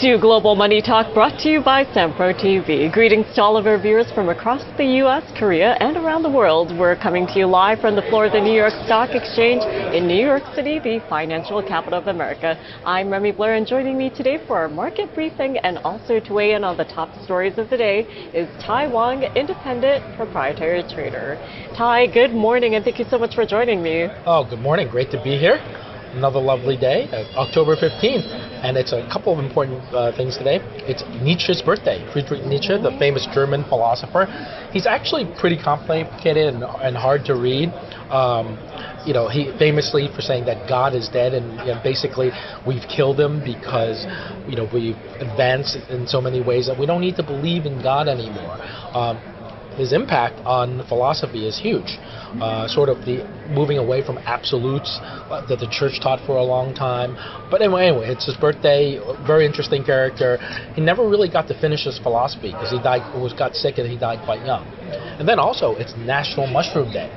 To Global Money Talk, brought to you by SamProTV. Greetings to all of our viewers from across the U.S., Korea, and around the world. We're coming to you live from the floor of the New York Stock Exchange in New York City, the financial capital of America. I'm Remy Blair, and joining me today for our market briefing and also to weigh in on the top stories of the day is Tai Wong, independent proprietary trader. Tai, good morning, and thank you so much for joining me. Oh, good morning. Great to be here. Another lovely day, October 15th, and it's a couple of important things today. It's Nietzsche's birthday. Friedrich Nietzsche, the famous German philosopher. He's actually pretty complicated and hard to read. He famously for saying that God is dead, and basically we've killed him because we've advanced in so many ways that we don't need to believe in God anymore. His impact on philosophy is huge. Sort of the moving away from absolutes that the church taught for a long time. But anyway, it's his birthday. Very interesting character. He never really got to finish his philosophy because he got sick and he died quite young. And then also, it's National Mushroom Day,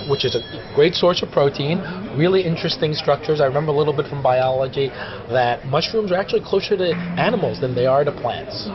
which is a great source of protein, really interesting structures. I remember a little bit from biology that mushrooms are actually closer to animals than they are to plants.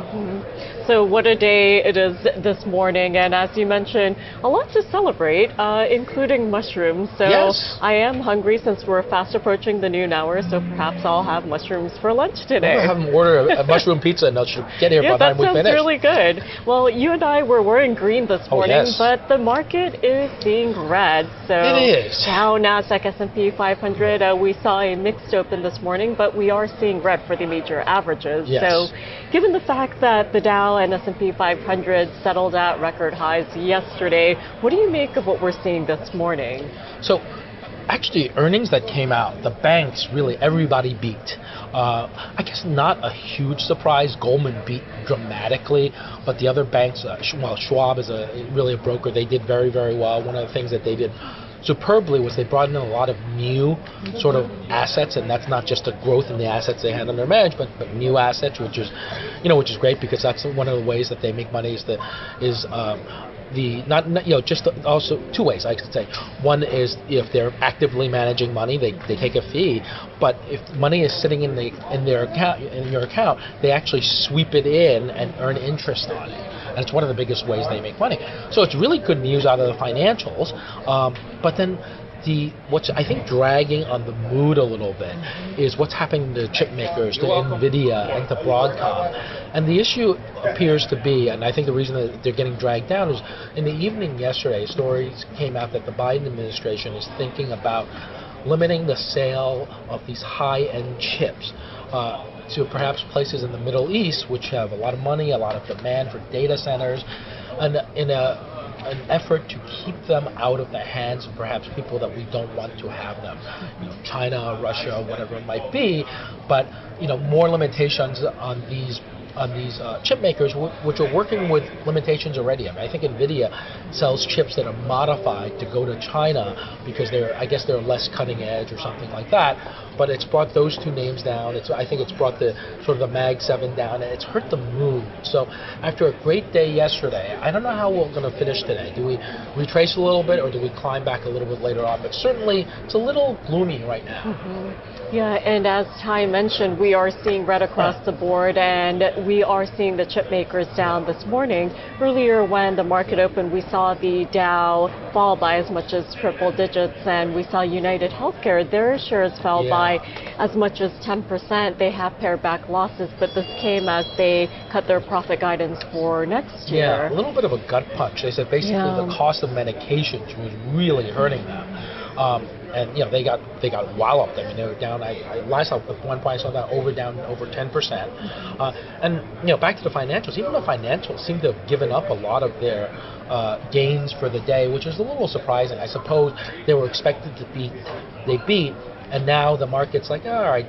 So what a day it is this morning, and as you mentioned, a lot to celebrate, including mushrooms. So yes. I am hungry since we're fast approaching the noon hour, so perhaps I'll have mushrooms for lunch today. We'll have them order a mushroom pizza and they'll get here by the time we finish. Yeah, that sounds really good. Well, you and I were wearing green this morning, yes. But the market is seeing red. So it is. Dow, Nasdaq, S&P 500, we saw a mixed open this morning, but we are seeing red for the major averages. Yes. So given the fact that the Dow and S&P 500 settled at record highs yesterday, what do you make of what we're seeing this morning? So actually, earnings that came out, the banks, really everybody beat. I guess not a huge surprise. Goldman beat dramatically, but the other banks, Schwab is really a broker. They did very, very well. One of the things that they did superbly was they brought in a lot of new sort of assets, and that's not just a growth in the assets they had under management, but new assets, which is great because that's one of the ways that they make money also two ways I could say. One is if they're actively managing money, they take a fee, but if money is sitting in your account, they actually sweep it in and earn interest on it. And it's one of the biggest ways they make money. So it's really good news out of the financials. But then what's I think dragging on the mood a little bit is what's happening to chip makers, to NVIDIA, and to Broadcom. And the issue appears to be, and I think the reason that they're getting dragged down is in the evening yesterday, stories came out that the Biden administration is thinking about limiting the sale of these high-end chips to perhaps places in the Middle East, which have a lot of money, a lot of demand for data centers, and in an effort to keep them out of the hands of perhaps people that we don't want to have them, China, Russia, whatever it might be, but more limitations on these chip makers, which are working with limitations already. I think NVIDIA sells chips that are modified to go to China because they're less cutting edge or something like that. But it's brought those two names down. I think it's brought the sort of the Mag 7 down, and it's hurt the mood. So after a great day yesterday, I don't know how we're going to finish today. Do we retrace a little bit, or do we climb back a little bit later on? But certainly, it's a little gloomy right now. Yeah, and as Tai mentioned, we are seeing red across the board, and we are seeing the chip makers down this morning. Earlier when the market opened, we saw the Dow fall by as much as triple digits, and we saw United Healthcare, their shares fell by as much as 10%. They have pared back losses, but this came as they cut their profit guidance for next year. Yeah, a little bit of a gut punch. They said basically the cost of medications was really hurting them. And they got walloped. I mean, they were down. Last at one point I saw that down over 10%. And back to the financials. Even the financials seem to have given up a lot of their gains for the day, which is a little surprising. I suppose they were expected to beat. They beat, and now the market's like, all right.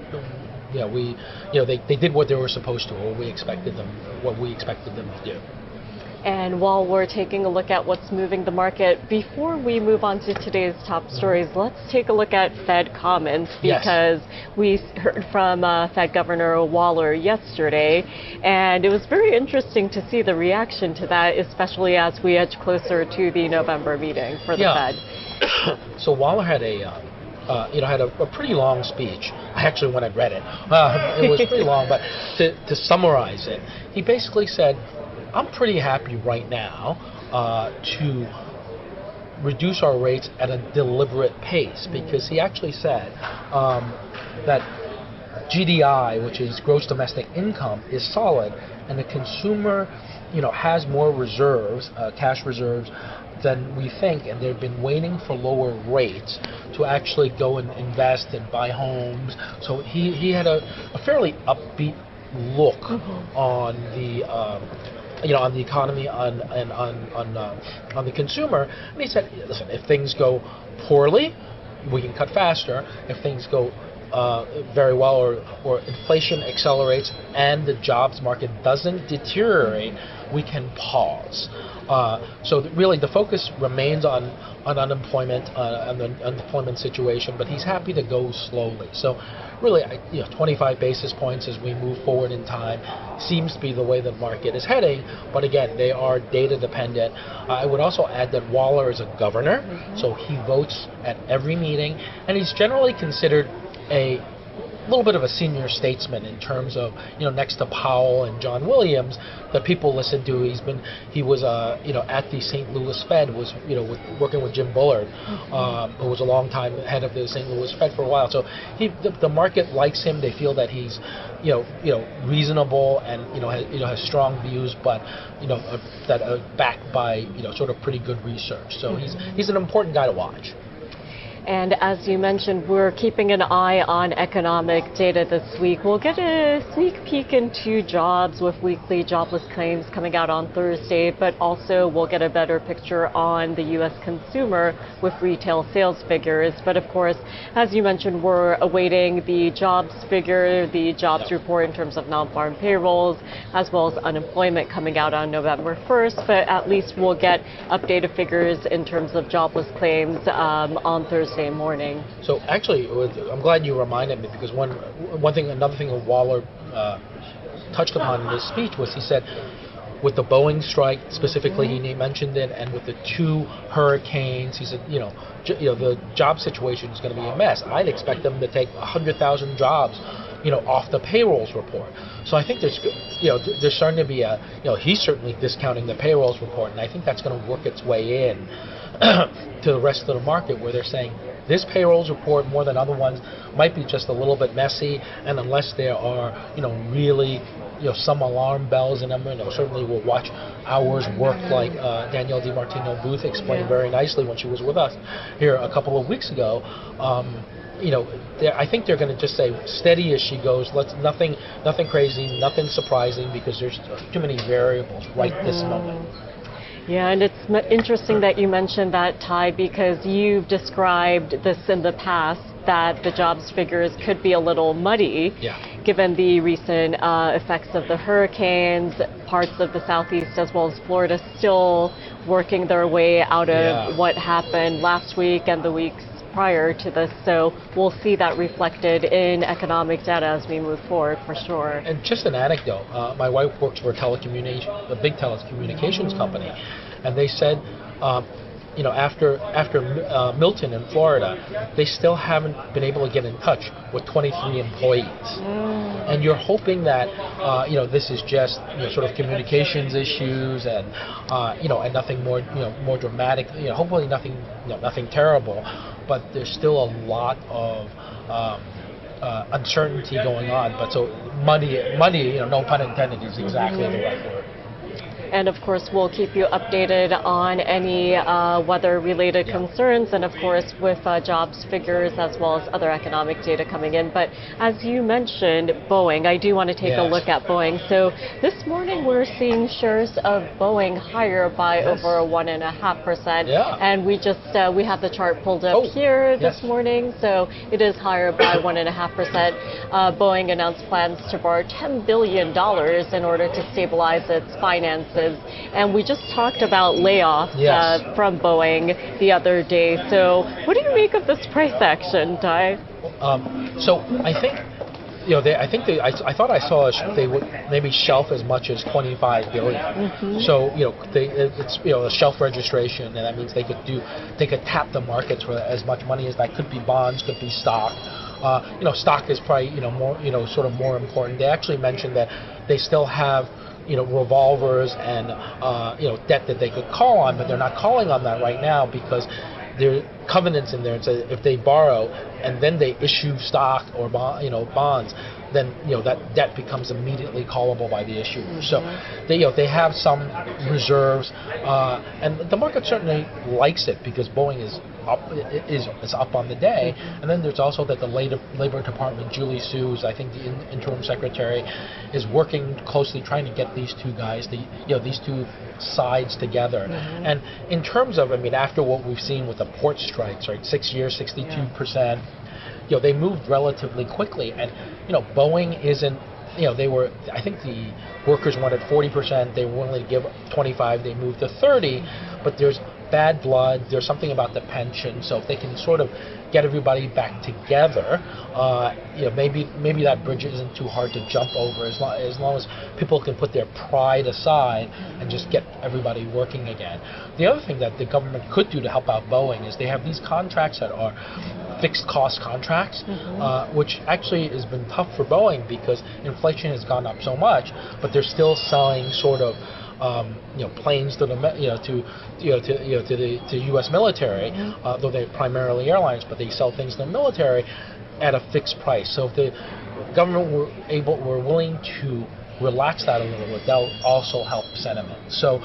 They did what they were supposed to, or what we expected them to do. And while we're taking a look at what's moving the market, before we move on to today's top stories, let's take a look at Fed comments, because we heard from Fed Governor Waller yesterday, and it was very interesting to see the reaction to that, especially as we edge closer to the November meeting for the Fed. So Waller had had a pretty long speech. I actually, when I read it, it was pretty long, but to summarize it, he basically said, I'm pretty happy right now to reduce our rates at a deliberate pace, because he actually said that GDI, which is gross domestic income, is solid, and the consumer, has more reserves, cash reserves, than we think, and they've been waiting for lower rates to actually go and invest and buy homes. So he had a fairly upbeat look on the on the economy, on the consumer. And he said, listen, if things go poorly, we can cut faster. If things go very well, or inflation accelerates and the jobs market doesn't deteriorate, we can pause. So really, the focus remains on unemployment, on the unemployment situation, but he's happy to go slowly. So really, 25 basis points as we move forward in time seems to be the way the market is heading. But again, they are data dependent. I would also add that Waller is a governor, so he votes at every meeting, and he's generally considered a little bit of a senior statesman in terms of, next to Powell and John Williams, that people listen to. He was at the St. Louis Fed, was working with Jim Bullard, who was a long time head of the St. Louis Fed for a while. So the market likes him. They feel that he's reasonable and has strong views, but that are backed by sort of pretty good research. So he's an important guy to watch. And as you mentioned, we're keeping an eye on economic data this week. We'll get a sneak peek into jobs with weekly jobless claims coming out on Thursday, but also we'll get a better picture on the U.S. consumer with retail sales figures. But of course, as you mentioned, we're awaiting the jobs figure, the jobs report in terms of non-farm payrolls, as well as unemployment coming out on November 1st. But at least we'll get updated figures in terms of jobless claims on Thursday morning. So actually, I'm glad you reminded me, because another thing that Waller touched upon in his speech was, he said, with the Boeing strike specifically, he mentioned it, and with the 2 hurricanes, he said, the job situation is going to be a mess. I'd expect them to take 100,000 jobs, off the payrolls report. So I think there's starting to be he's certainly discounting the payrolls report, and I think that's going to work its way in to the rest of the market, where they're saying this payrolls report, more than other ones, might be just a little bit messy, and unless there are really some alarm bells in them, certainly we'll watch hours work, like Danielle DiMartino Booth explained very nicely when she was with us here a couple of weeks ago. I think they're going to just say steady as she goes. Nothing crazy, nothing surprising, because there's too many variables right this moment. Yeah, and it's interesting that you mentioned that, Tai, because you've described this in the past, that the jobs figures could be a little muddy, given the recent effects of the hurricanes, parts of the Southeast as well as Florida still working their way out of what happened last week and the weeks prior to this. So we'll see that reflected in economic data as we move forward, for sure. And just an anecdote, my wife works for a big telecommunications company, and they said, after Milton in Florida, they still haven't been able to get in touch with 23 employees. And you're hoping that this is just sort of communications issues, and and nothing more dramatic. Hopefully nothing terrible, but there's still a lot of uncertainty going on. But so muddy, no pun intended, is exactly the right word. And of course, we'll keep you updated on any weather-related concerns, and of course with jobs figures as well as other economic data coming in. But as you mentioned, Boeing, I do want to take a look at Boeing. So this morning we're seeing shares of Boeing higher by over 1.5%. And we have the chart pulled up here this morning, so it is higher by 1.5%. Boeing announced plans to borrow $10 billion in order to stabilize its finances. And we just talked about layoffs from Boeing the other day. So what do you make of this price action, Tai? So I think I thought I saw they would maybe shelf as much as 25 billion. So it's a shelf registration, and that means they could tap the markets for as much money as that. Could be bonds, could be stock. Stock is probably more important. They actually mentioned that they still have revolvers and debt that they could call on, but they're not calling on that right now because there are covenants in there. And so if they borrow and then they issue stock or bonds, then that debt becomes immediately callable by the issuer. So they have some reserves, and the market certainly likes it because Boeing is up on the day. And then there's also that the Labor Department, Julie Su, I think the interim secretary, is working closely trying to get these two guys, these two sides together. And in terms of, after what we've seen with the port strikes, right, 6 years, 62%. They moved relatively quickly, and Boeing isn't. I think the workers wanted 40%. They were willing to give 25. They moved to 30, but there's bad blood. There's something about the pension. So if they can sort of get everybody back together, maybe that bridge isn't too hard to jump over as long as people can put their pride aside and just get everybody working again. The other thing that the government could do to help out Boeing is they have these contracts that are fixed cost contracts, which actually has been tough for Boeing because inflation has gone up so much, but they're still selling sort of planes to the U.S. military, though they're primarily airlines, but they sell things to the military at a fixed price. So if the government were willing to relax that a little bit, that'll also help sentiment. So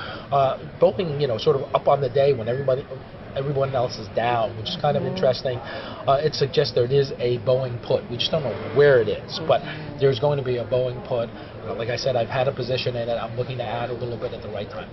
Boeing, sort of up on the day when everyone else is down, which is kind of interesting. It suggests there is a Boeing put. We just don't know where it is, but there's going to be a Boeing put. Like I said, I've had a position in it. I'm looking to add a little bit at the right time.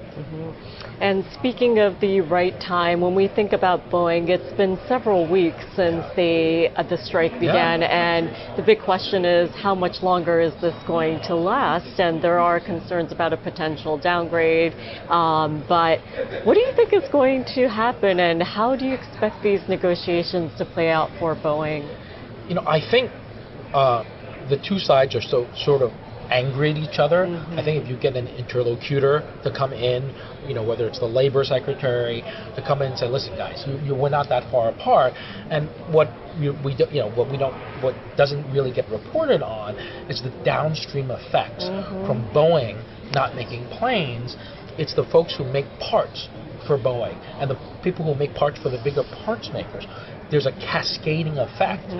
And speaking of the right time, when we think about Boeing, it's been several weeks since the strike began, and the big question is how much longer is this going to last? And there are concerns about a potential downgrade. But what do you think is going to happen, and how do you expect these negotiations to play out for Boeing? I think the two sides are sort of angry at each other. I think if you get an interlocutor to come in, whether it's the labor secretary, to come in and say, listen guys, we're not that far apart, and what doesn't really get reported on is the downstream effects from Boeing not making planes. It's the folks who make parts for Boeing and the people who make parts for the bigger parts makers. There's a cascading effect,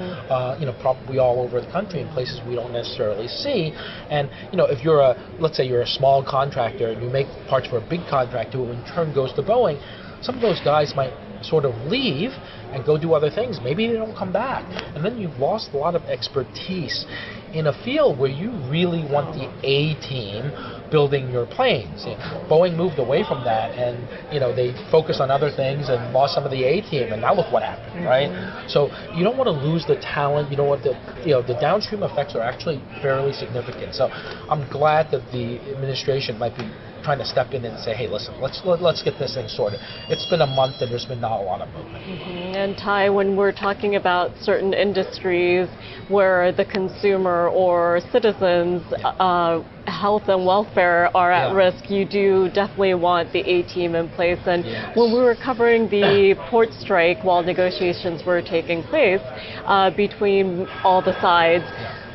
probably all over the country in places we don't necessarily see. And if let's say you're a small contractor and you make parts for a big contractor who in turn goes to Boeing, some of those guys might sort of leave and go do other things. Maybe they don't come back, and then you've lost a lot of expertise in a field where you really want the A team building your planes. Boeing moved away from that, and they focused on other things and lost some of the A team, and now look what happened, right? So you don't want to lose the talent. You don't want the downstream effects are actually fairly significant. So I'm glad that the administration might be trying to step in and say, hey, listen, let's get this thing sorted. It's been a month and there's been not a lot of movement. And Tai, when we're talking about certain industries where the consumer or citizens' health and welfare are at risk, you do definitely want the A-team in place. And when we were covering the port strike while negotiations were taking place between all the sides,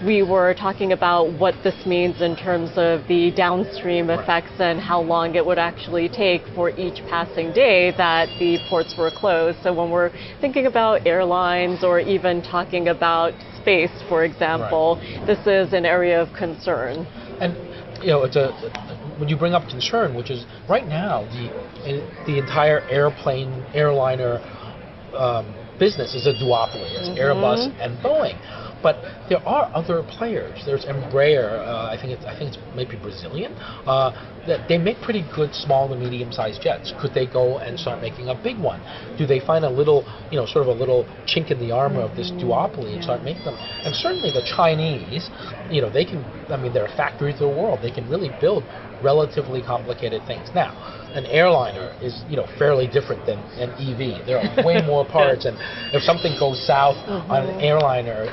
we were talking about what this means in terms of the downstream effects and how long it would actually take for each passing day that the ports were closed. So when we're thinking about airlines or even talking about space, for example, this is an area of concern. And it's when you bring up concern, which is right now the entire airliner business is a duopoly. It's Airbus and Boeing. But there are other players. There's Embraer. I think it's maybe Brazilian. That they make pretty good small to medium-sized jets. Could they go and start making a big one? Do they find a little, sort of a little chink in the armor of this duopoly and start making them? And certainly the Chinese, they can. They're a factory to the world. They can really build relatively complicated things. Now, an airliner is, fairly different than an EV. There are way more parts, and if something goes south on an airliner,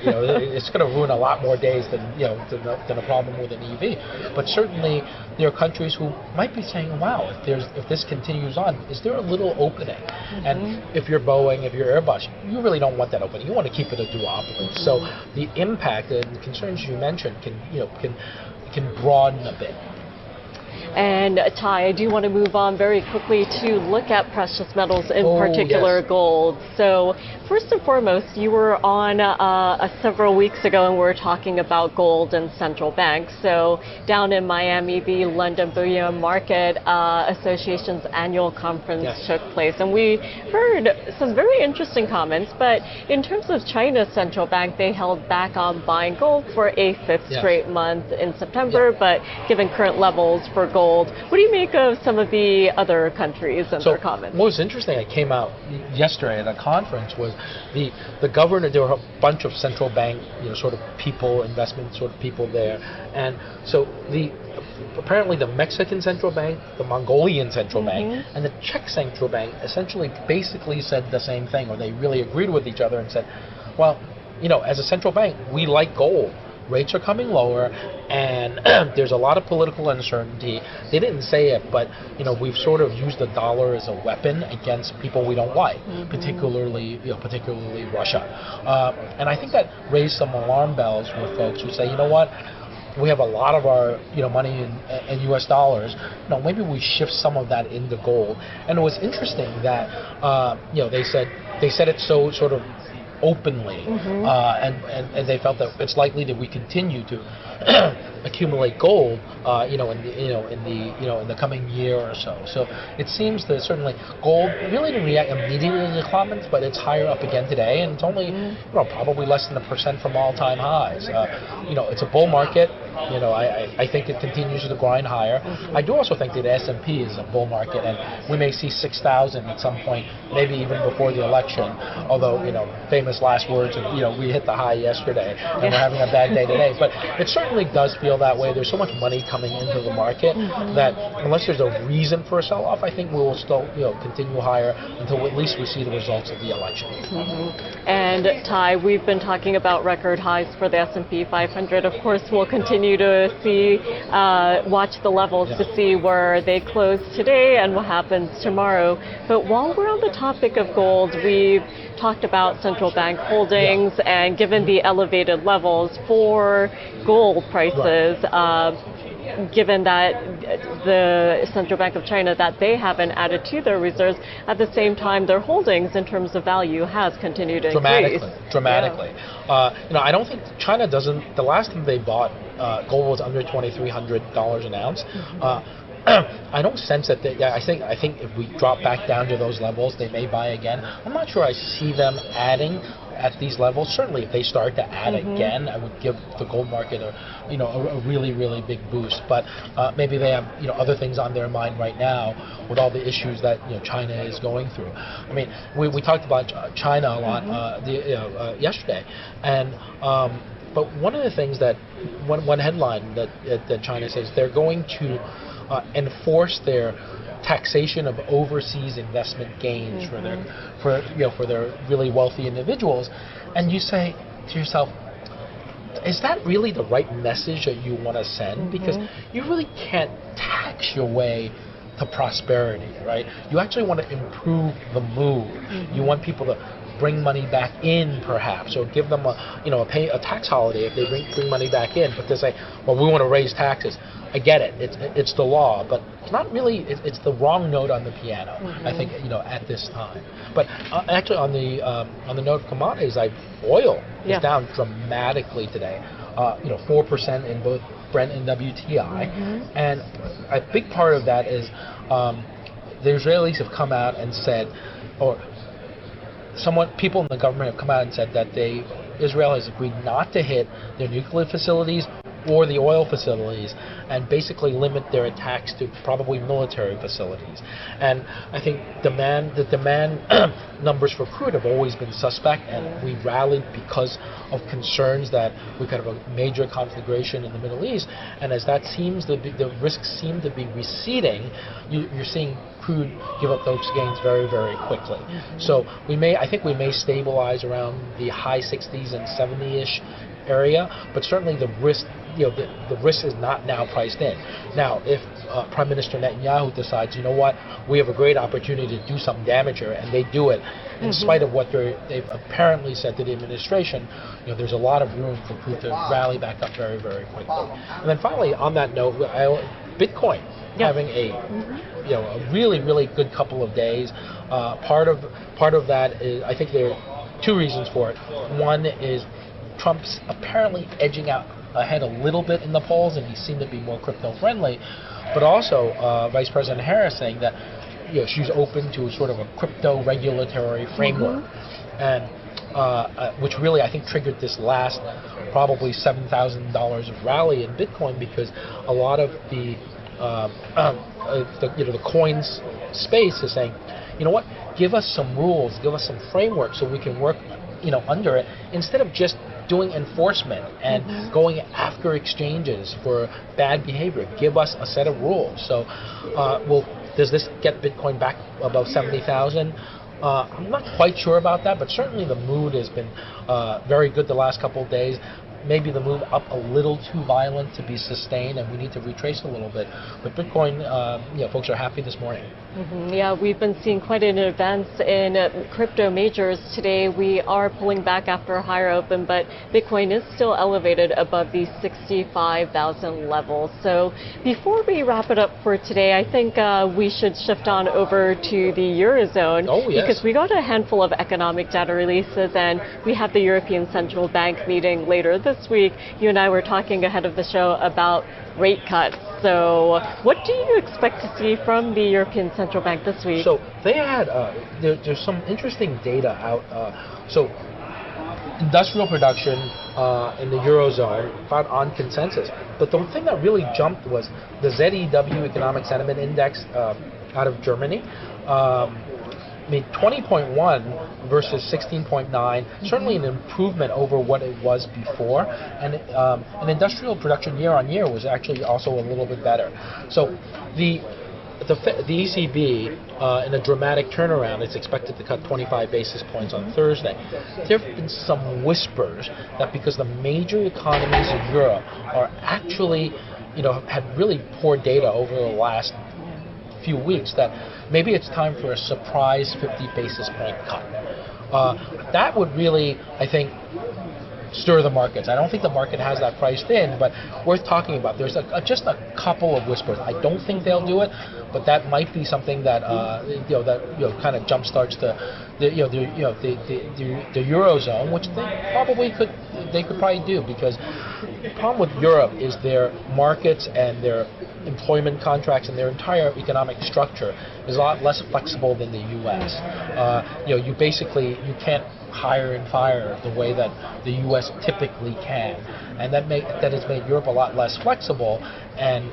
it's going to ruin a lot more days than a problem with an EV. But certainly, there are countries who might be saying, "Wow, if this continues on, is there a little opening?" And if you're Boeing, if you're Airbus, you really don't want that opening. You want to keep it a duopoly. So the impact and the concerns you mentioned can broaden a bit. And Tai, I do want to move on very quickly to look at precious metals, in particular yes. gold. So first and foremost, you were on several weeks ago and we were talking about gold and central banks. So down in Miami, the London Bullion Market Association's annual conference took place. And we heard some very interesting comments. But in terms of China's central bank, they held back on buying gold for a fifth straight month in September. But given current levels for gold, what do you make of some of the other countries and their comments? What was interesting that came out yesterday at a conference was the governor. There were a bunch of central bank, sort of people, investment sort of people there, and so apparently the Mexican central bank, the Mongolian central bank, and the Czech central bank essentially basically said the same thing, or they really agreed with each other and said, well, as a central bank, we like gold. Rates are coming lower, and there's a lot of political uncertainty. They didn't say it, but we've sort of used the dollar as a weapon against people we don't like, particularly Russia. And I think that raised some alarm bells with folks who say, what? We have a lot of our money in U.S. dollars. Maybe we shift some of that into gold. And it was interesting that they said it so sort of openly, and they felt that it's likely that we continue to accumulate gold, in the coming year or so. So it seems that certainly gold really didn't react immediately to the comments, but it's higher up again today, and it's only probably less than 1% from all-time highs. It's a bull market. I think it continues to grind higher. I do also think that the S&P is a bull market, and we may see 6,000 at some point, maybe even before the election. Although famous last words, and we hit the high yesterday, and we're having a bad day today. But it certainly does feel that way. There's so much money coming into the market that unless there's a reason for a sell-off, I think we will still continue higher until at least we see the results of the election. And Tai, we've been talking about record highs for the S&P 500. Of course, we'll continue to watch the levels to see where they close today and what happens tomorrow. But while we're on the topic of gold, we've talked about central bank holdings, and given the elevated levels for gold prices, given that the Central Bank of China, that they haven't added to their reserves, at the same time their holdings in terms of value has continued to increase. Dramatically. I don't think China doesn't, the last time they bought gold was under $2,300 an ounce. I don't sense that I think if we drop back down to those levels, they may buy again. I'm not sure I see them adding at these levels. Certainly, if they start to add again, I would give the gold market a really, really big boost. But maybe they have other things on their mind right now with all the issues that China is going through. I mean, we talked about China a lot yesterday, and but one of the things that one headline that China says they're going to enforce their taxation of overseas investment gains for their really wealthy individuals, and you say to yourself, is that really the right message that you want to send? Because you really can't tax your way to prosperity, right? You actually want to improve the mood. You want people to bring money back in, perhaps, or give them a tax holiday if they bring money back in. But to say, well, we want to raise taxes. I get it. It's the law, but it's not really. It's the wrong note on the piano. I think at this time. But actually, on the note of commodities, oil is down dramatically today. 4% in both Brent and WTI, and a big part of that is the Israelis have come out and said, or people in the government have come out and said that Israel has agreed not to hit their nuclear facilities or the oil facilities, and basically limit their attacks to probably military facilities. And I think the demand numbers for crude have always been suspect, and we rallied because of concerns that we could have a major conflagration in the Middle East. And as that seems to be, the risks seem to be receding, you're seeing crude give up those gains very, very quickly. So I think we may stabilize around the high 60s and 70-ish area, but certainly the risk, the risk is not now priced in. Now, if Prime Minister Netanyahu decides, you know what, we have a great opportunity to do something damage here, and they do it, in spite of what they've apparently said to the administration, there's a lot of room for crude to rally back up very, very quickly. And then finally, on that note, Bitcoin having a really, really good couple of days. Part of that is, I think there are two reasons for it. One is Trump's apparently edging out ahead a little bit in the polls, and he seemed to be more crypto friendly. But also, Vice President Harris saying that she's open to sort of a crypto regulatory framework, and which really I think triggered this last probably $7,000 of rally in Bitcoin, because a lot of the coins space is saying, you know what, give us some rules, give us some framework so we can work under it, instead of just doing enforcement and going after exchanges for bad behavior. Give us a set of rules. So, does this get Bitcoin back above 70,000? I'm not quite sure about that, but certainly the mood has been very good the last couple of days. Maybe the move up a little too violent to be sustained, and we need to retrace a little bit. But Bitcoin, folks are happy this morning. Yeah, we've been seeing quite an advance in crypto majors today. We are pulling back after a higher open, but Bitcoin is still elevated above the 65,000 level. So before we wrap it up for today, I think we should shift on over to the Eurozone. Oh, yes. Because we got a handful of economic data releases, and we have the European Central Bank meeting later this week. You and I were talking ahead of the show about rate cuts. So what do you expect to see from the European Central Bank this week? So they had, there's some interesting data out. So industrial production in the Eurozone about on consensus. But the thing that really jumped was the ZEW Economic Sentiment Index out of Germany. 20.1 versus 16.9, certainly an improvement over what it was before, and industrial production year on year was actually also a little bit better. So the ECB, in a dramatic turnaround, is expected to cut 25 basis points on Thursday. There have been some whispers that because the major economies in Europe are actually, had really poor data over the last few weeks, that maybe it's time for a surprise 50 basis point cut. That would really, I think, stir the markets. I don't think the market has that priced in, but worth talking about. There's just a couple of whispers. I don't think they'll do it, but that might be something that kind of jumpstarts the Eurozone, which they could probably do, because the problem with Europe is their markets and their employment contracts and their entire economic structure is a lot less flexible than the U.S. You can't hire and fire the way that the U.S. typically can, and that has made Europe a lot less flexible, and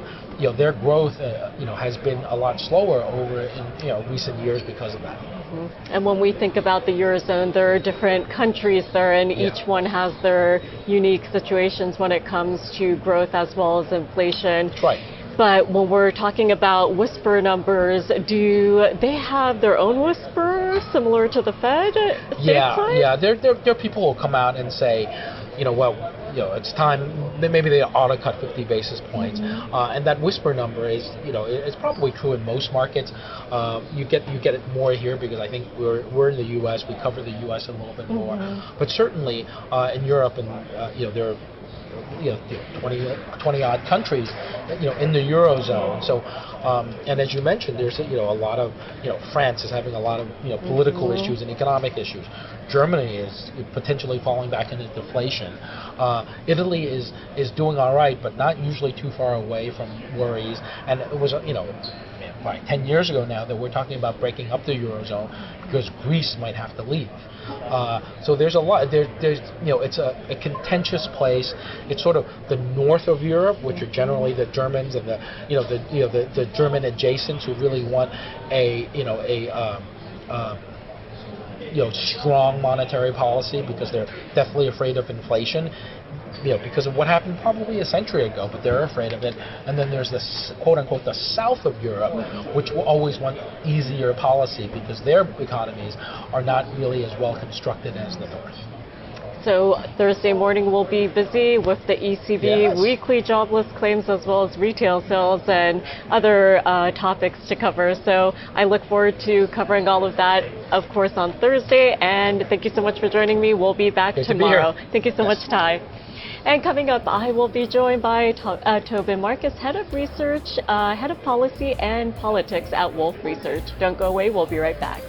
their growth has been a lot slower over in recent years because of that. And when we think about the Eurozone, there are different countries there, and each one has their unique situations when it comes to growth as well as inflation. That's right. But when we're talking about whisper numbers, do they have their own whisper similar to the Fed? Yeah. There are people who will come out and say, it's time. Maybe they ought to cut 50 basis points, and that whisper number is, it's probably true in most markets. You get it more here because I think we're in the U.S. We cover the U.S. a little bit more, but certainly in Europe and there are 20 odd countries in the Eurozone. So and as you mentioned, there's a lot of France is having a lot of political issues and economic issues. Germany is potentially falling back into deflation. Italy is doing all right, but not usually too far away from worries. And it was probably 10 years ago now that we're talking about breaking up the Eurozone because Greece might have to leave. So there's a lot. There's it's a contentious place. It's sort of the north of Europe, which are generally the Germans and the German adjacents who really want a strong monetary policy because they're deathly afraid of inflation. Because of what happened probably a century ago, but they're afraid of it. And then there's this quote-unquote the south of Europe, which will always want easier policy because their economies are not really as well constructed as the north. So Thursday morning will be busy with the ECB weekly jobless claims as well as retail sales and other topics to cover. So I look forward to covering all of that, of course, on Thursday. And thank you so much for joining me. We'll be back tomorrow. Thank you so much, Tai. And coming up, I will be joined by Tobin Marcus, Head of Research, Head of Policy and Politics at Wolf Research. Don't go away. We'll be right back.